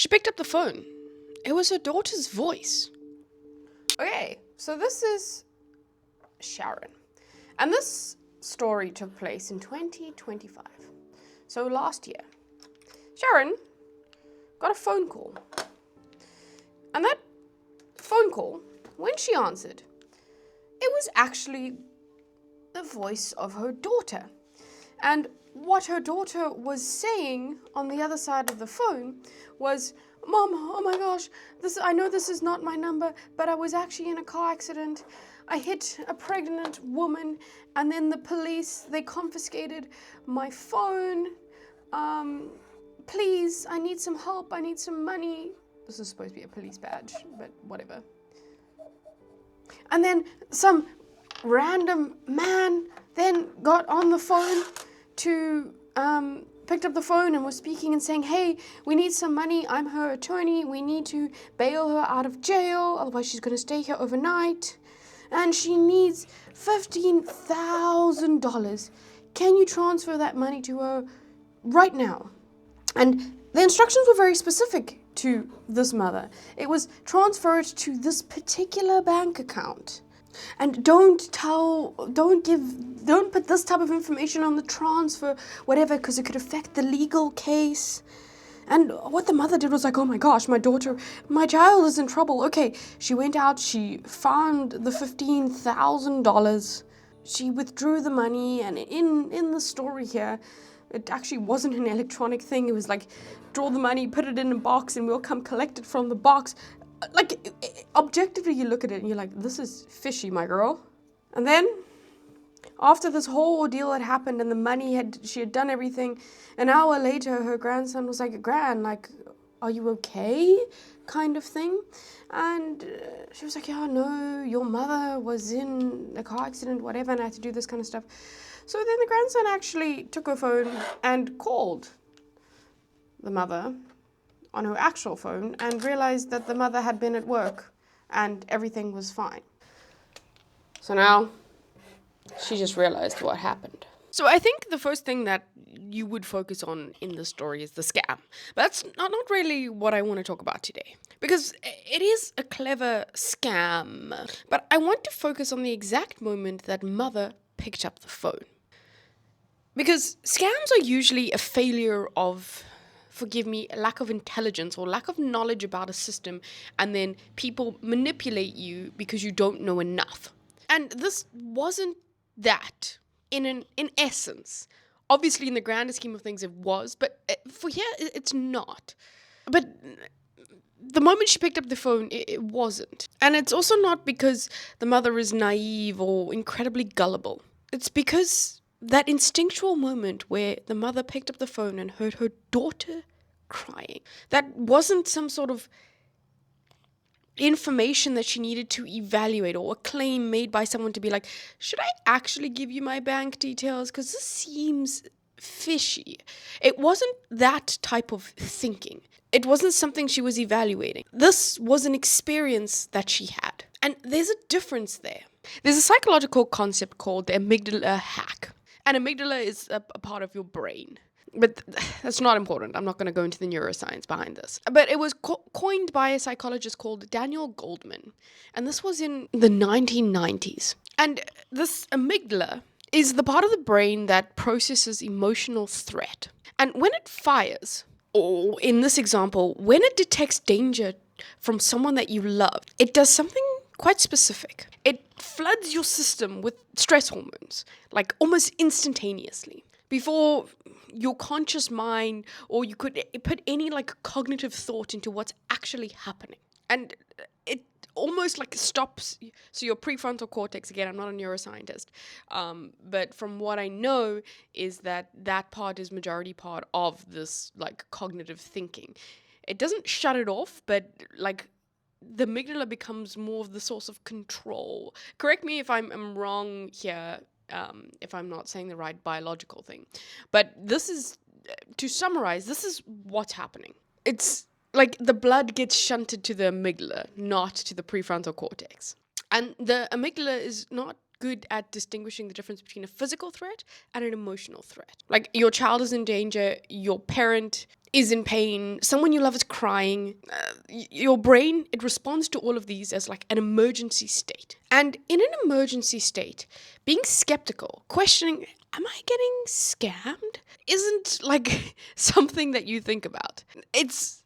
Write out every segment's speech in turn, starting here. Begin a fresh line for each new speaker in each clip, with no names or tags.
She picked up the phone. It was her daughter's voice.
Okay, so this is Sharon. And this story took place in 2025. So last year. Sharon got a phone call. And that phone call, when she answered, it was actually the voice of her daughter. And what her daughter was saying on the other side of the phone was, "Mom, oh my gosh, I know this is not my number, but I was actually in a car accident. I hit a pregnant woman, and then the police, they confiscated my phone. Please, I need some help, I need some money." This is supposed to be a police badge, but whatever. And then some random man then got on the phone to picked up the phone and was speaking and saying, "Hey, we need some money. I'm her attorney. We need to bail her out of jail. Otherwise, she's going to stay here overnight. And she needs $15,000. Can you transfer that money to her right now?" And the instructions were very specific to this mother. It was transfer it to this particular bank account. And don't put this type of information on the transfer, whatever, because it could affect the legal case. And what the mother did was like, "Oh my gosh, my child is in trouble." Okay, she went out, she found the $15,000. She withdrew the money, and in the story here, it actually wasn't an electronic thing. It was like, draw the money, put it in a box, and we'll come collect it from the box. Like, objectively, you look at it and you're like, this is fishy, my girl. And then, after this whole ordeal had happened and she had done everything, an hour later, her grandson was like, "Gran, like, are you okay?" kind of thing. And she was like, "Yeah, no, your mother was in a car accident, whatever, and I had to do this kind of stuff." So then the grandson actually took her phone and called the mother on her actual phone and realized that the mother had been at work and everything was fine. So now she just realized what happened.
So I think the first thing that you would focus on in the story is the scam. But that's not really what I want to talk about today. Because it is a clever scam. But I want to focus on the exact moment that mother picked up the phone. Because scams are usually a failure of, forgive me, lack of intelligence or lack of knowledge about a system, and then people manipulate you because you don't know enough. And this wasn't that in essence. Obviously, in the grander scheme of things, it was, but for here, it's not. But the moment she picked up the phone, it wasn't. And it's also not because the mother is naive or incredibly gullible. It's because that instinctual moment where the mother picked up the phone and heard her daughter crying, that wasn't some sort of information that she needed to evaluate or a claim made by someone to be like, "Should I actually give you my bank details? Because this seems fishy." It wasn't that type of thinking. It wasn't something she was evaluating. This was an experience that she had. And there's a difference there. There's a psychological concept called the amygdala hack. And amygdala is a part of your brain. But that's not important. I'm not going to go into the neuroscience behind this. But it was coined by a psychologist called Daniel Goldman. And this was in the 1990s. And this amygdala is the part of the brain that processes emotional threat. And when it fires, or in this example, when it detects danger from someone that you love, it does something quite specific. It floods your system with stress hormones, like almost instantaneously, before your conscious mind or you could put any like cognitive thought into what's actually happening. And it almost like stops, so your prefrontal cortex, again, I'm not a neuroscientist, but from what I know is that part is majority part of this like cognitive thinking. It doesn't shut it off, but like the amygdala becomes more of the source of control. Correct me if I'm wrong here, if I'm not saying the right biological thing. But this is, to summarize, this is what's happening. It's like the blood gets shunted to the amygdala, not to the prefrontal cortex. And the amygdala is not good at distinguishing the difference between a physical threat and an emotional threat. Like, your child is in danger, your parent is in pain, someone you love is crying. Your brain, it responds to all of these as like an emergency state. And in an emergency state, being skeptical, questioning, am I getting scammed? Isn't like something that you think about. It's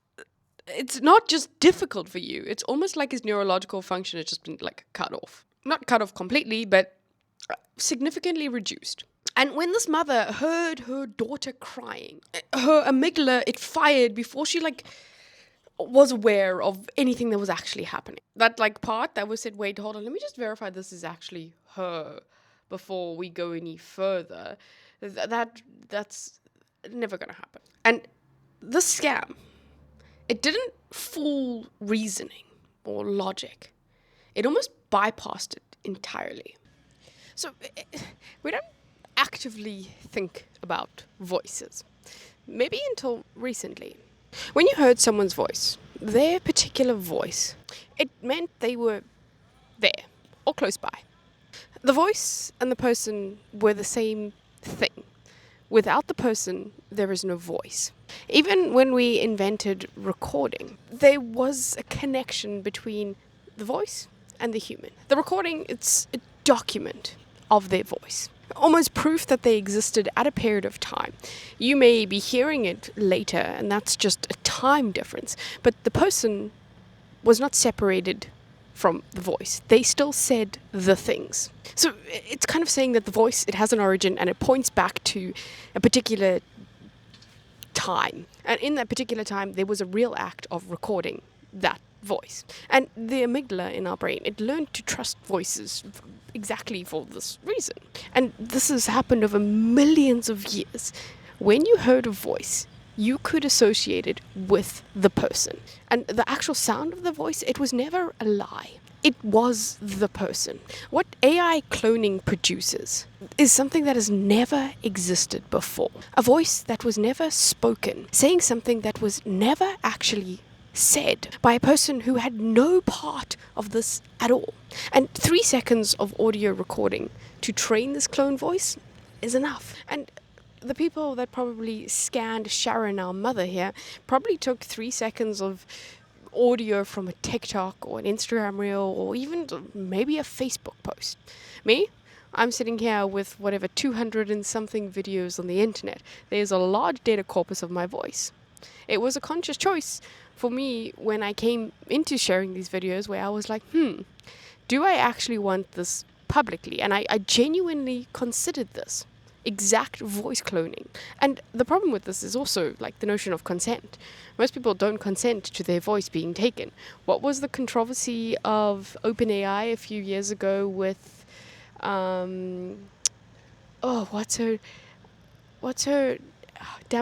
not just difficult for you. It's almost like his neurological function has just been like cut off. Not cut off completely, but significantly reduced. And when this mother heard her daughter crying, her amygdala, it fired before she like was aware of anything that was actually happening. That like part that was said, wait, hold on, let me just verify this is actually her before we go any further. That's never gonna happen. And the scam, it didn't fool reasoning or logic. It almost bypassed it entirely. So we don't actively think about voices. Maybe until recently. When you heard someone's voice, their particular voice, it meant they were there or close by. The voice and the person were the same thing. Without the person, there is no voice. Even when we invented recording, there was a connection between the voice and the human. The recording, it's a document of their voice. Almost proof that they existed at a period of time. You may be hearing it later, and that's just a time difference. But the person was not separated from the voice. They still said the things. So it's kind of saying that the voice, it has an origin and it points back to a particular time. And in that particular time, there was a real act of recording that voice. And the amygdala in our brain, it learned to trust voices exactly for this reason. And this has happened over millions of years. When you heard a voice, you could associate it with the person. And the actual sound of the voice, it was never a lie. It was the person. What AI cloning produces is something that has never existed before. A voice that was never spoken, saying something that was never actually said by a person who had no part of this at all. And 3 seconds of audio recording to train this clone voice is enough. And the people that probably scanned Sharon, our mother here, probably took 3 seconds of audio from a TikTok or an Instagram reel or even maybe a Facebook post. Me? I'm sitting here with whatever 200 and something videos on the internet. There's a large data corpus of my voice. It was a conscious choice for me when I came into sharing these videos where I was like, do I actually want this publicly? And I genuinely considered this exact voice cloning. And the problem with this is also like the notion of consent. Most people don't consent to their voice being taken. What was the controversy of OpenAI a few years ago with, damn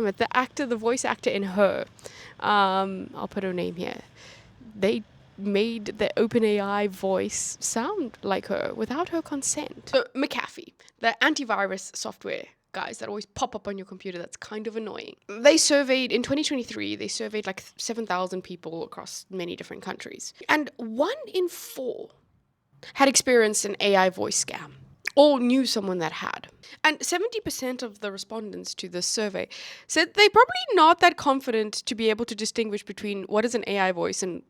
it, the voice actor in Her. I'll put her name here. They made the OpenAI voice sound like her without her consent. So McAfee, the antivirus software guys that always pop up on your computer that's kind of annoying. They surveyed, in 2023, they surveyed like 7,000 people across many different countries. And 1 in 4 had experienced an AI voice scam or knew someone that had. And 70% of the respondents to this survey said they're probably not that confident to be able to distinguish between what is an AI voice and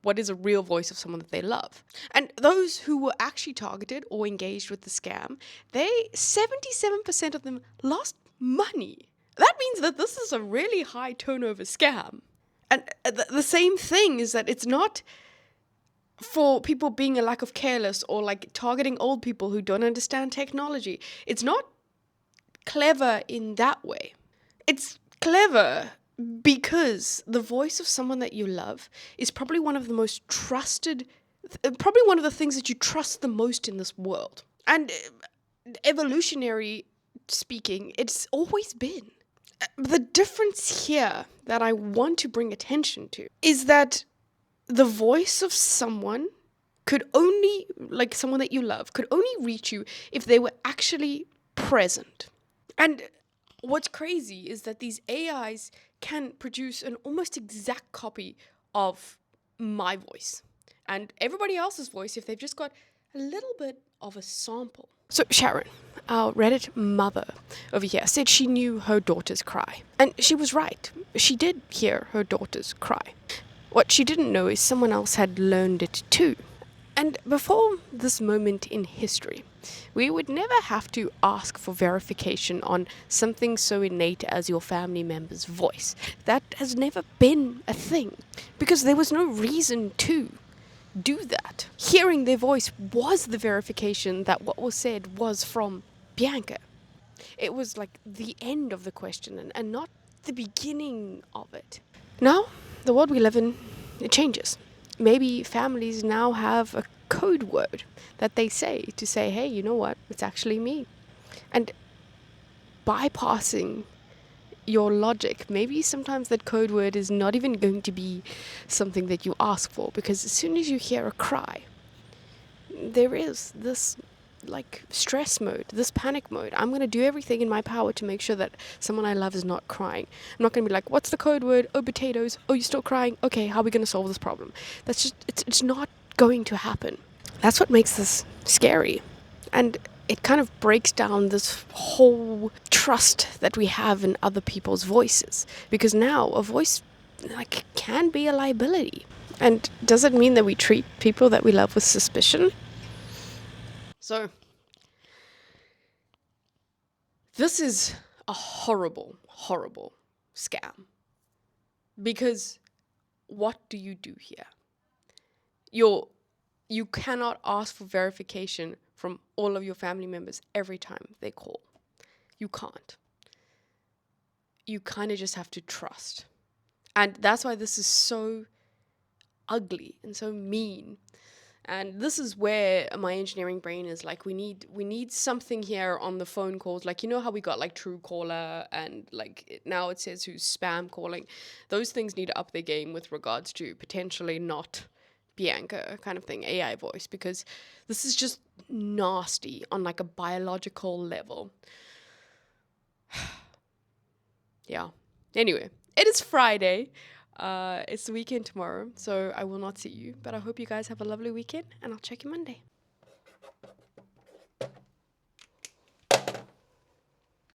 what is a real voice of someone that they love. And those who were actually targeted or engaged with the scam, 77% of them lost money. That means that this is a really high turnover scam. And the same thing is that it's not for people being a lack of careless or like targeting old people who don't understand technology. It's not clever in that way. It's clever because the voice of someone that you love is probably one of the most trusted, probably one of the things that you trust the most in this world. And evolutionary speaking, it's always been. The difference here that I want to bring attention to is that the voice of someone could only, like someone that you love, could only reach you if they were actually present. And what's crazy is that these AIs can produce an almost exact copy of my voice and everybody else's voice if they've just got a little bit of a sample. So Sharon, our Reddit mother over here, said she knew her daughters cry. And she was right. She did hear her daughters cry. What she didn't know is someone else had learned it too. And before this moment in history, we would never have to ask for verification on something so innate as your family member's voice. That has never been a thing, because there was no reason to do that. Hearing their voice was the verification that what was said was from Bianca. It was like the end of the question and not the beginning of it. Now, the world we live in, it changes. Maybe families now have a code word that they say to say, hey, you know what, it's actually me. And bypassing your logic, maybe sometimes that code word is not even going to be something that you ask for, because as soon as you hear a cry, there is this like stress mode, this panic mode. I'm going to do everything in my power to make sure that someone I love is not crying. I'm not going to be like, what's the code word? Oh, potatoes. Oh, you're still crying? Okay, how are we going to solve this problem? That's just, it's not going to happen. That's what makes this scary. And it kind of breaks down this whole trust that we have in other people's voices. Because now a voice like can be a liability. And does it mean that we treat people that we love with suspicion? So, this is a horrible, horrible scam. Because what do you do here? You cannot ask for verification from all of your family members every time they call. You can't. You kind of just have to trust. And that's why this is so ugly and so mean. And this is where my engineering brain is like, we need something here on the phone calls. Like, you know how we got like Truecaller and like now it says who's spam calling. Those things need to up their game with regards to potentially not Bianca kind of thing, AI voice, because this is just nasty on like a biological level. Yeah. Anyway, it is Friday. It's the weekend tomorrow, so I will not see you. But I hope you guys have a lovely weekend, and I'll check you Monday.